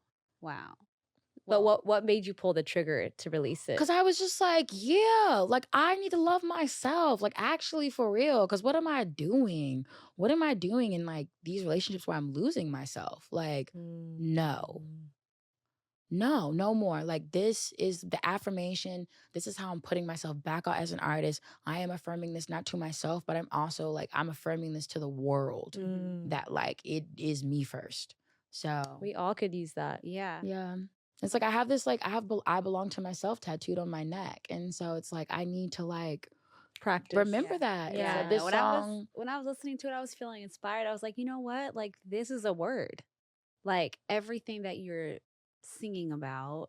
But what made you pull the trigger to release it? because I was just like, yeah, like I need to love myself, like actually for real. Because what am I doing? What am I doing in like these relationships where I'm losing myself? Like, no, no more. Like this is the affirmation. This is how I'm putting myself back out as an artist. I am affirming this not to myself, but I'm also like I'm affirming this to the world that like it is me first. So We all could use that. Yeah. yeah. It's like I have this like I belong to myself tattooed on my neck. And so it's like I need to like Practice. remember that. Yeah. So this song When I was listening to it, I was feeling inspired. I was like, you know what? Like this is a word. Like everything that you're singing about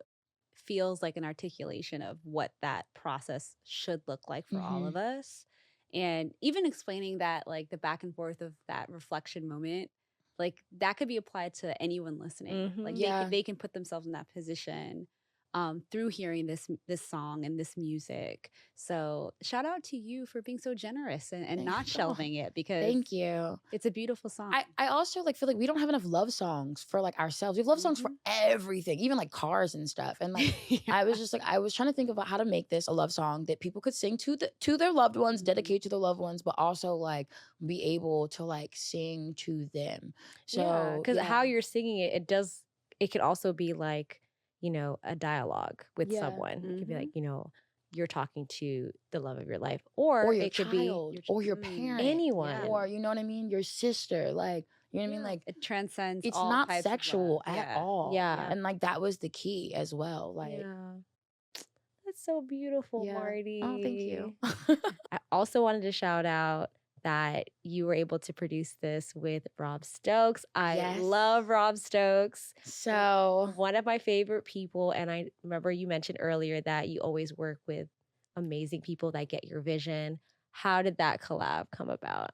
feels like an articulation of what that process should look like for all of us. And even explaining that, like the back and forth of that reflection moment, like that could be applied to anyone listening. Like they can put themselves in that position through hearing this song and this music. So shout out to you for being so generous and not shelving it, because thank you. It's a beautiful song. I also like feel like we don't have enough love songs for like ourselves. We have love songs for everything, even like cars and stuff. And like I was just like I was trying to think about how to make this a love song that people could sing to their loved ones, dedicate to their loved ones, but also like be able to like sing to them. So because how you're singing it, it could also be like, you know, a dialogue with someone. It could be like, you know, you're talking to the love of your life, or your it could child, be or your parent, anyone, or you know what I mean, your sister, like you know what I mean, like it transcends. It's all not types sexual of love. at all. Yeah. And like that was the key as well. Like that's so beautiful, Marti. Oh, thank you. I also wanted to shout out that you were able to produce this with Rob Stokes. I love Rob Stokes. So one of my favorite people. And I remember you mentioned earlier that you always work with amazing people that get your vision. How did that collab come about?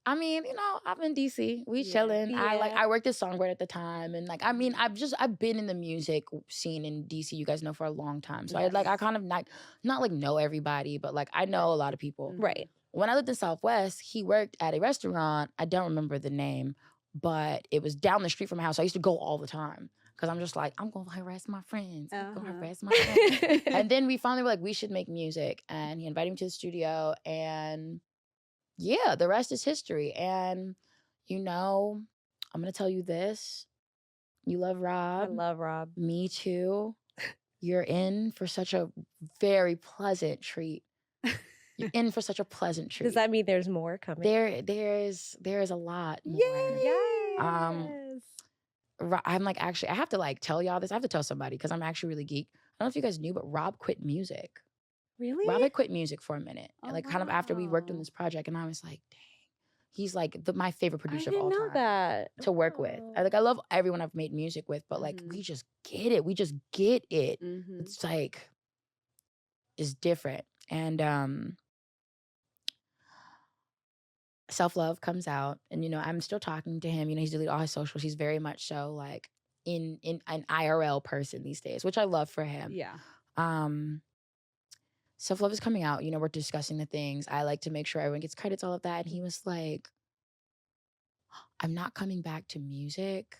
I mean, you know, I'm in DC. We chilling. I worked as songwriter at the time, and like I mean, I've been in the music scene in DC. You guys know for a long time, so I kind of not like know everybody, but like I know a lot of people. Right. When I lived in Southwest, he worked at a restaurant. I don't remember the name, but it was down the street from my house. I used to go all the time because I'm just like I'm gonna harass my friends. I'm gonna harass my friends. And then we finally were like, we should make music, and he invited me to the studio and. Yeah, the rest is history. And, you know, I'm going to tell you this. You love Rob. I love Rob. Me too. You're in for such a very pleasant treat. You're in for such a pleasant treat. Does that mean there's more coming? There is a lot more. Yes. I'm like, actually, I have to like tell y'all this. I have to tell somebody because I'm actually really geek. I don't know if you guys knew, but Rob quit music. Really? Rob had quit music for a minute. And like kind of after we worked on this project, and I was like, dang, he's like my favorite producer of all time that. to work with. I love everyone I've made music with, but like we just get it. We just get it. It's like it's different. And Self-Love comes out, and you know, I'm still talking to him. You know, he's deleted all his socials. He's very much so like in an IRL person these days, which I love for him. Yeah. Self-Love is coming out. You know, we're discussing the things. I like to make sure everyone gets credits, all of that. And he was like, I'm not coming back to music,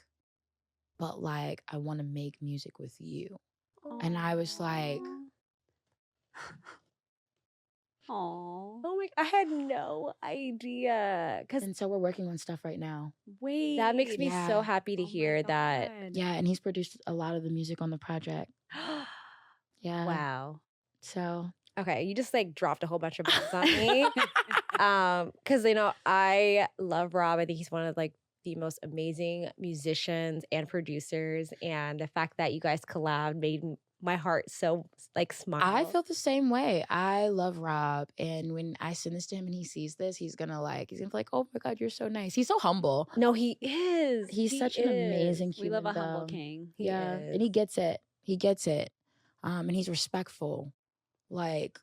but like, I want to make music with you. And I was like, oh my, I had no idea. And so we're working on stuff right now. Wait. That makes me so happy to hear that. Yeah, and he's produced a lot of the music on the project. Yeah. Wow. So okay, you just like dropped a whole bunch of bombs on me. Because you know, I love Rob. I think he's one of like the most amazing musicians and producers. And the fact that you guys collabed made my heart so like smile. I feel the same way. I love Rob. And when I send this to him and he sees this, he's gonna be like, oh my God, you're so nice. He's so humble. No, he is. He's such an amazing human. We love a humble king. He is. And he gets it. He gets it. And he's respectful. Like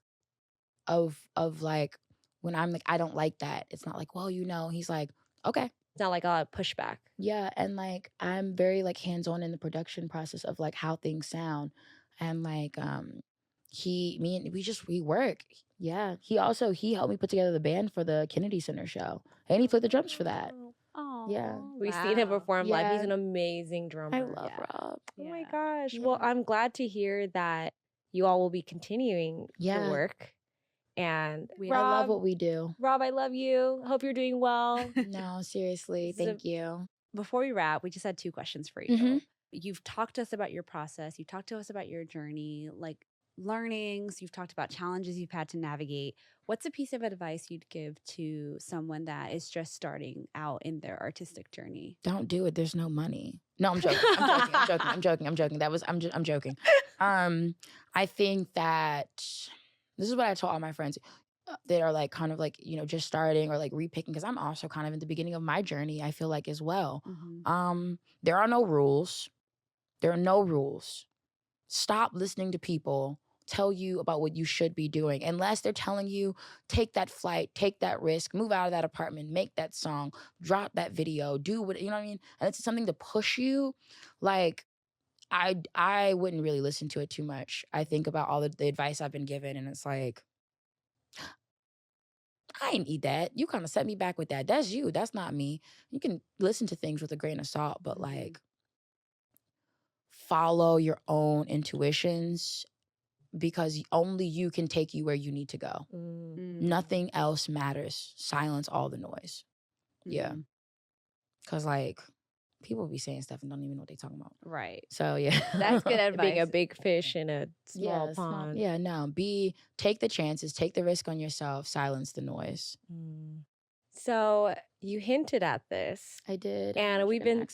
of like when I'm like I don't like that, it's not like, well, you know, he's like, okay, it's not like a pushback. Yeah. And like I'm very like hands-on in the production process of like how things sound, and like we work. Yeah. He helped me put together the band for the Kennedy Center show. And he played the drums for that. Oh, Yeah. We've seen him perform live. He's Yeah. an amazing drummer. I love Rob. Oh my Yeah. gosh. Yeah. Well, I'm glad to hear that you all will be continuing the work. And I love what we do. Rob, I love you. Hope you're doing well. No, seriously. Thank you. Before we wrap, we just had 2 questions for you. You've talked to us about your process. You've talked to us about your journey, like learnings. You've talked about challenges you've had to navigate. What's a piece of advice you'd give to someone that is just starting out in their artistic journey? Don't do it. There's no money. No, I'm joking. I'm joking. I'm joking. I think that this is what I told all my friends that are like kind of like, you know, just starting or like repicking, because I'm also kind of in the beginning of my journey, I feel like, as well. There are no rules. There are no rules. Stop listening to people tell you about what you should be doing. Unless they're telling you, take that flight, take that risk, move out of that apartment, make that song, drop that video, do what, you know what I mean? And it's something to push you. Like, I wouldn't really listen to it too much. I think about all the advice I've been given, and it's like, I ain't eat that. You kind of set me back with that. That's you. That's not me. You can listen to things with a grain of salt, but like, follow your own intuitions, because only you can take you where you need to go. Nothing else matters. Silence all the noise. Yeah. Because like, people be saying stuff and don't even know what they're talking about. Right. So yeah. That's good advice. Being a big fish in a small pond. Take the chances, take the risk on yourself, silence the noise. So you hinted at this. I did. And we've been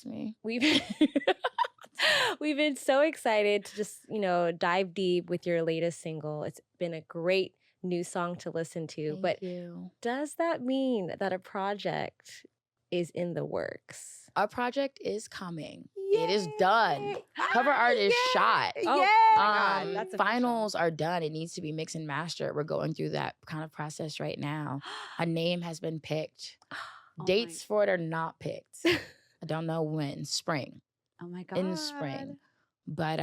we've been so excited to just, you know, dive deep with your latest single. It's been a great new song to listen to. Thank you. Does that mean that a project is in the works? Our project is coming. Yay. It is done. Cover art is shot. Oh my God. That's finals are done. It needs to be mixed and mastered. We're going through that kind of process right now. A name has been picked. Dates for it are not picked. I don't know when. Spring. Oh my God. In the spring. But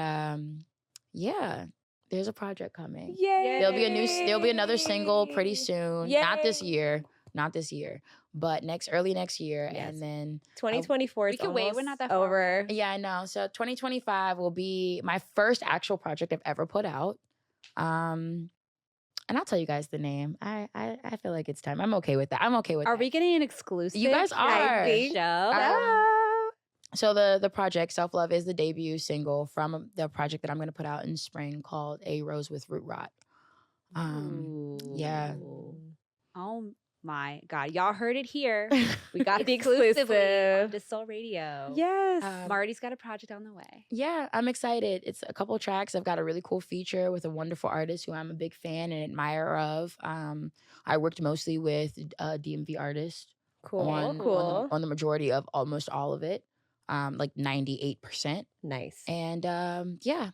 yeah, there's a project coming. Yay. There'll be another single pretty soon. Yay. Not this year, but early next year. Yes. And then 2024 is wait. We're not that over. Yeah, I know. So 2025 will be my first actual project I've ever put out. And I'll tell you guys the name. I feel like it's time. I'm okay with that. Are we getting an exclusive? You guys are. Show? So the project, Self Love, is the debut single from the project that I'm going to put out in spring called A Rose with Root Rot. Yeah. Oh my God. Y'all heard it here. We got The exclusively exclusive. on deuxsol Radio. Yes. Marti's got a project on the way. Yeah, I'm excited. It's a couple tracks. I've got a really cool feature with a wonderful artist who I'm a big fan and admirer of. I worked mostly with DMV artists. Cool. On the majority of almost all of it. Like 98%. Nice. And yeah.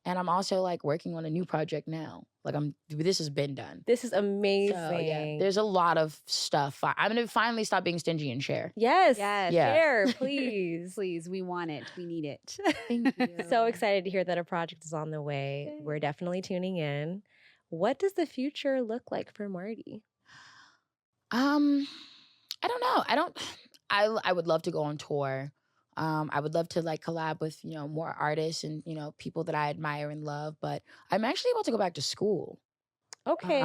And I'm also like working on a new project now. Like this has been done. This is amazing. So, yeah, there's a lot of stuff. I'm gonna finally stop being stingy and share. Yes. Yes. Yeah. Share, please. Please, we want it. We need it. Thank you. So excited to hear that a project is on the way. Yay. We're definitely tuning in. What does the future look like for Marti? I don't know. I would love to go on tour. I would love to like collab with, you know, more artists and, you know, people that I admire and love, but I'm actually about to go back to school. Okay.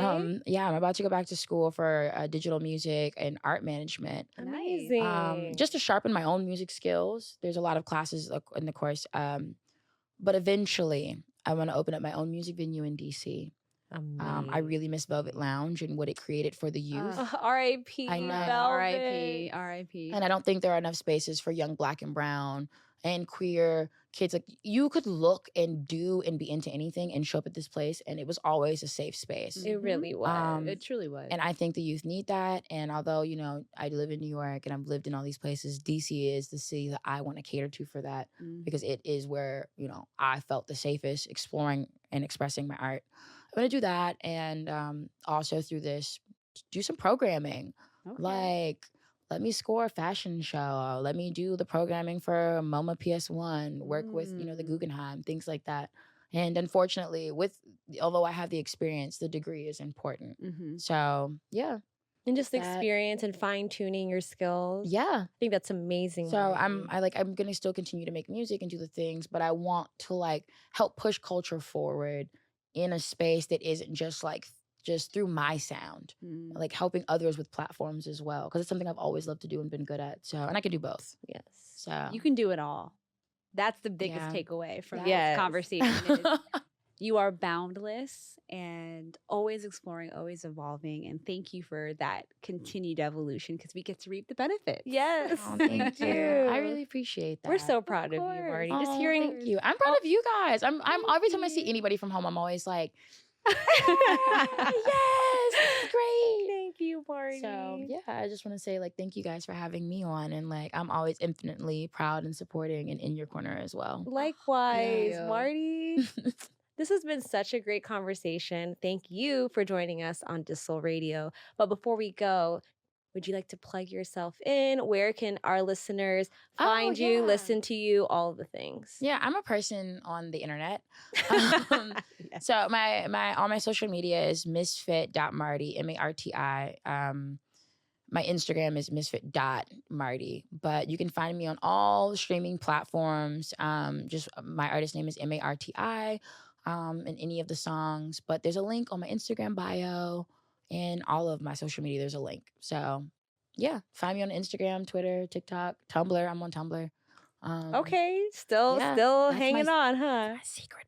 Yeah, I'm about to go back to school for digital music and art management. Amazing. Just to sharpen my own music skills. There's a lot of classes in the course. But eventually I want to open up my own music venue in DC. I really miss Velvet Lounge and what it created for the youth. R.I.P. I know. Velvet. R.I.P. And I don't think there are enough spaces for young Black and brown and queer kids. Like, you could look and do and be into anything and show up at this place, and it was always a safe space. It really was. It truly was. And I think the youth need that. And although, you know, I live in New York and I've lived in all these places, DC is the city that I want to cater to for that, because it is where, you know, I felt the safest exploring and expressing my art. I'm going to do that, and also through this, do some programming. Okay. Like, let me score a fashion show. Let me do the programming for MoMA PS1. Work with, you know, the Guggenheim, things like that. And unfortunately, although I have the experience, the degree is important. So yeah. And just experience and fine tuning your skills. Yeah. I think that's amazing. So I'm gonna still continue to make music and do the things, but I want to like help push culture forward in a space that isn't just through my sound, like helping others with platforms as well, because it's something I've always loved to do and been good at. So, and I can do both. Yes. So you can do it all. That's the biggest takeaway from this conversation. Is you are boundless and always exploring, always evolving. And thank you for that continued evolution, because we get to reap the benefits. Yes. Oh, thank you. I really appreciate that. We're so proud of you, Marti. Oh, Just hearing thank you. I'm proud of you guys. I'm every time I see anybody from home, I'm always like, yes, this is great. Thank you, Marti. So yeah, I just want to say like thank you guys for having me on, and like I'm always infinitely proud and supporting and in your corner as well. Likewise, Marti. This has been such a great conversation. Thank you for joining us on deuxsol Radio. But before we go, would you like to plug yourself in? Where can our listeners find you, listen to you, all of the things? Yeah, I'm a person on the internet. So my all my social media is misfit.marti, Marti. My Instagram is misfit.marti. But you can find me on all streaming platforms. Just my artist name is Marti. In any of the songs. But there's a link on my Instagram bio. And all of my social media, there's a link. So, yeah, find me on Instagram, Twitter, TikTok, Tumblr. I'm on Tumblr. Okay, still hanging on, huh? My secret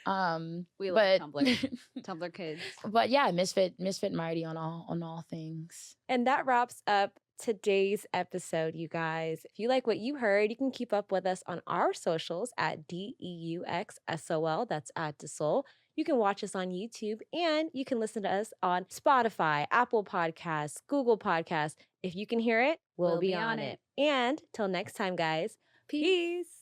blog. We love Tumblr, Tumblr kids. But yeah, Misfit Marti on all things. And that wraps up today's episode, you guys. If you like what you heard, you can keep up with us on our socials at DEUXSOL. That's at deuxsol. You can watch us on YouTube, and you can listen to us on Spotify, Apple Podcasts, Google Podcasts. If you can hear it, we'll be on it. And till next time, guys, peace.